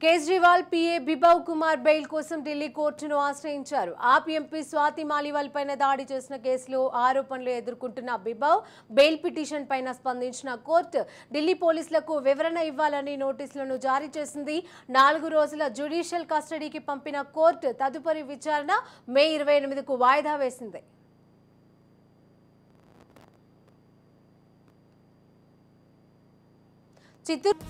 Kejriwal PA Bibhav Kumar bail కోసం ఢిల్లీ కోర్టును ఆశ్రయించారు. ఆప్ ఎంపీ స్వాతి మాలీవాల్ పైన దాడి చేసిన కేసులో ఆరోపణలు ఎదుర్కొంటున్న బిభవ్ బెయిల్ పిటిషన్ పైన స్పందించిన కోర్టు ఢిల్లీ పోలీసులకు వివరణ ఇవ్వాలని నోటీసులను జారీ చేసింది. 4 రోజుల జ్యుడిషియల్ కస్టడీకి పంపిన కోర్టు తదుపరి విచారణ మే 28కు వాయిదా వేసింది. చిత్తూరు